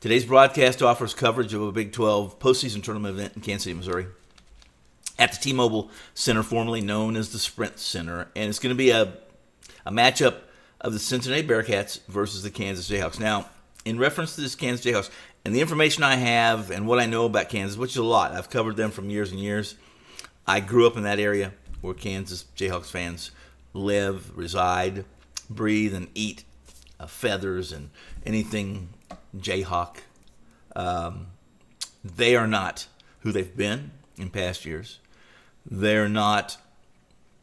Today's broadcast offers coverage of a Big 12 postseason tournament event in Kansas City, Missouri, at the T-Mobile Center, formerly known as the Sprint Center, and it's going to be a matchup of the Cincinnati Bearcats versus the Kansas Jayhawks. Now, in reference to this Kansas Jayhawks, and the information I have and what I know about Kansas, which is a lot, I've covered them from years and years. I grew up in that area where Kansas Jayhawks fans live, reside, breathe, and eat feathers and anything Jayhawk. They are not who they've been in past years. They're not.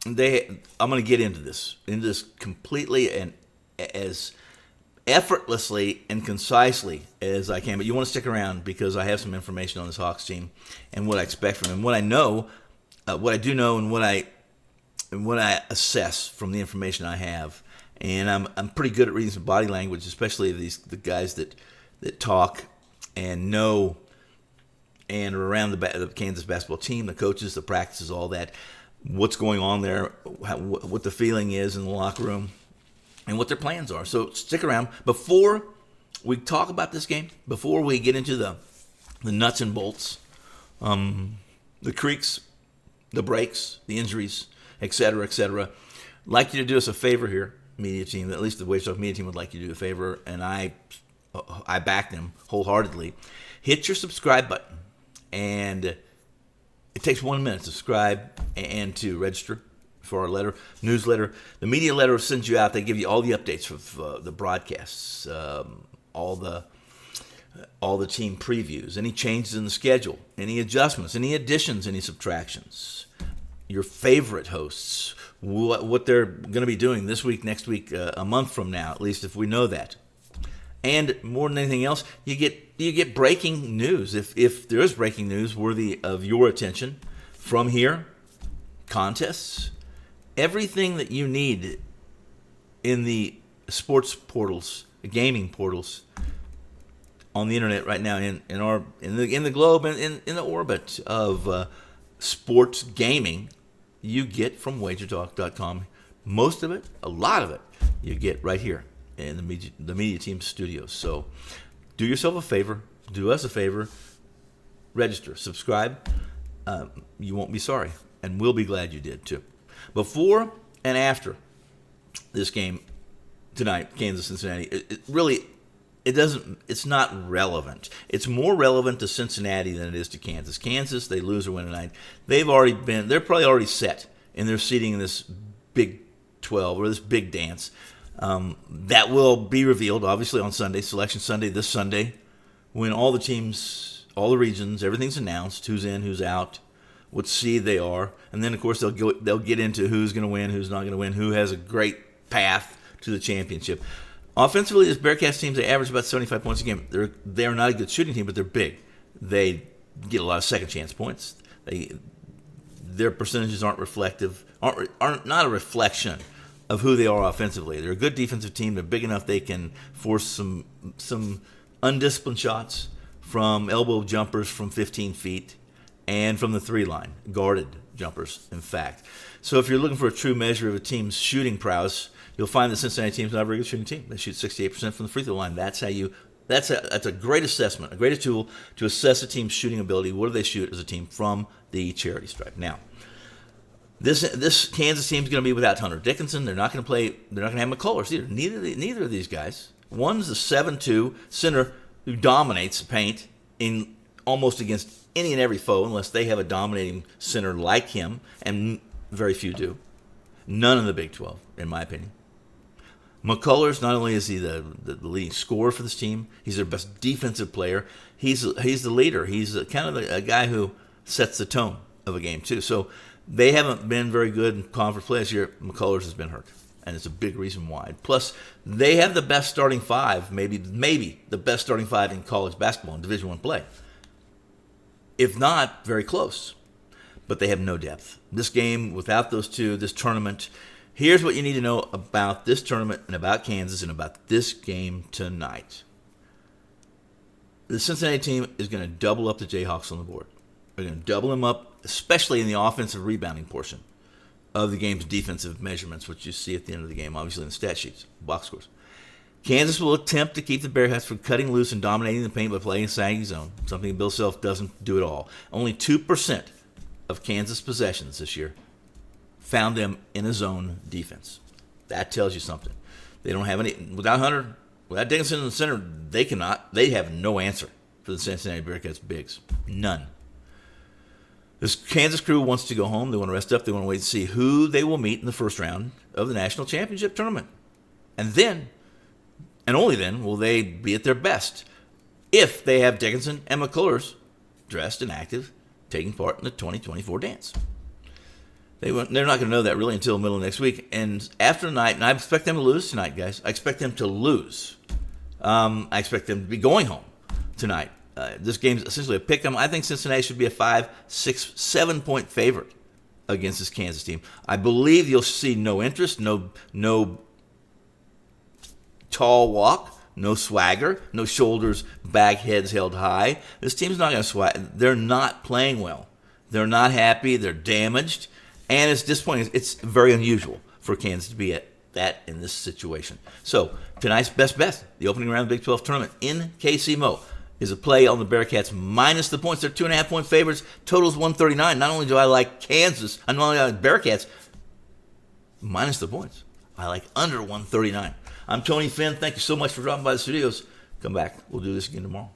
I'm going to get into this completely and as effortlessly and concisely as I can. But you want to stick around because I have some information on this Hawks team and what I expect from them, what I know, what I do know, and what I assess from the information I have. And I'm pretty good at reading some body language, especially the guys that talk and know and are around the Kansas basketball team, the coaches, the practices, all that, what's going on there, what the feeling is in the locker room, and what their plans are. So stick around. Before we talk about this game, before we get into the nuts and bolts, the creaks, the breaks, the injuries, etc., etc., I'd like you to do us a favor here, media team, at least the Wage Talk media team would like you to do a favor, and I back them wholeheartedly. Hit your subscribe button, and it takes 1 minute to subscribe and to register for our newsletter. The media letter sends you out. They give you all the updates of the broadcasts, all the team previews, any changes in the schedule, any adjustments, any additions, any subtractions, your favorite hosts, what they're going to be doing this week, next week, a month from now, at least if we know that. And more than anything else, you get breaking news. If there is breaking news worthy of your attention from here, contests, everything that you need in the sports portals, gaming portals on the internet right now, in the globe and in the orbit of sports gaming, you get from wagertalk.com. Most of it, a lot of it, you get right here in the media team studios. So do yourself a favor, do us a favor, register, subscribe. You won't be sorry, and we'll be glad you did too. Before and after this game tonight, Kansas-Cincinnati, it's not relevant. It's more relevant to Cincinnati than it is to Kansas. Kansas, they lose or win tonight. They're probably already set in their seating in this Big 12 or this big dance. That will be revealed, obviously, on Sunday, Selection Sunday, this Sunday, when all the teams, all the regions, everything's announced, who's in, who's out, what seed they are, and then, of course, they'll get into who's going to win, who's not going to win, who has a great path to the championship. Offensively, this Bearcats team, they average about 75 points a game. They're not a good shooting team, but they're big. They get a lot of second chance points. Their percentages aren't not a reflection of who they are offensively. They're a good defensive team. They're big enough they can force some undisciplined shots from elbow jumpers from 15 feet and from the three line, guarded jumpers, in fact. So if you're looking for a true measure of a team's shooting prowess, you'll find the Cincinnati team's not a very good shooting team. They shoot 68% from the free throw line. That's a great assessment, a great tool to assess a team's shooting ability. What do they shoot as a team from the charity stripe? Now, this Kansas team is going to be without Hunter Dickinson. They're not going to play. They're not going to have McCullers either. Neither of these guys. One's the 7'2" center who dominates paint in almost against any and every foe, unless they have a dominating center like him, and very few do. None in the Big 12, in my opinion. McCullers, not only is he the leading scorer for this team, he's their best defensive player. He's the leader. He's kind of a guy who sets the tone of a game too. So they haven't been very good in conference play this year. McCullers has been hurt, and it's a big reason why. Plus, they have the best starting five, maybe the best starting five in college basketball in Division I play. If not, very close. But they have no depth. This game, without those two, this tournament, here's what you need to know about this tournament and about Kansas and about this game tonight. The Cincinnati team is going to double up the Jayhawks on the board. They're going to double them up, especially in the offensive rebounding portion of the game's defensive measurements, which you see at the end of the game, obviously in the stat sheets, box scores. Kansas will attempt to keep the Bearcats from cutting loose and dominating the paint by playing a sagging zone, something Bill Self doesn't do at all. Only 2% of Kansas possessions this year found them in a zone defense. That tells you something. They don't have any, without Hunter, without Dickinson in the center, they have no answer for the Cincinnati Bearcats bigs. None. This Kansas crew wants to go home. They want to rest up. They want to wait to see who they will meet in the first round of the national championship tournament. And then, and only then, will they be at their best if they have Dickinson and McCullers dressed and active, taking part in the 2024 dance. They're not going to know that really until the middle of next week. And after tonight, and I expect them to lose tonight, guys. I expect them to lose. I expect them to be going home tonight. This game's essentially a pick 'em. I think Cincinnati should be a 5, 6, 7-point favorite against this Kansas team. I believe you'll see no interest, no tall walk, no swagger, no shoulders, back, heads held high. This team's not going to swag. They're not playing well. They're not happy. They're damaged. And it's disappointing. It's very unusual for Kansas to be at that in this situation. So tonight's best bet, the opening round of the Big 12 tournament in KC-Mo, is a play on the Bearcats minus the points. They're 2.5-point favorites. Total's 139. Not only do I like Kansas, not only do I like Bearcats, minus the points. I like under 139. I'm Tony Finn. Thank you so much for dropping by the studios. Come back. We'll do this again tomorrow.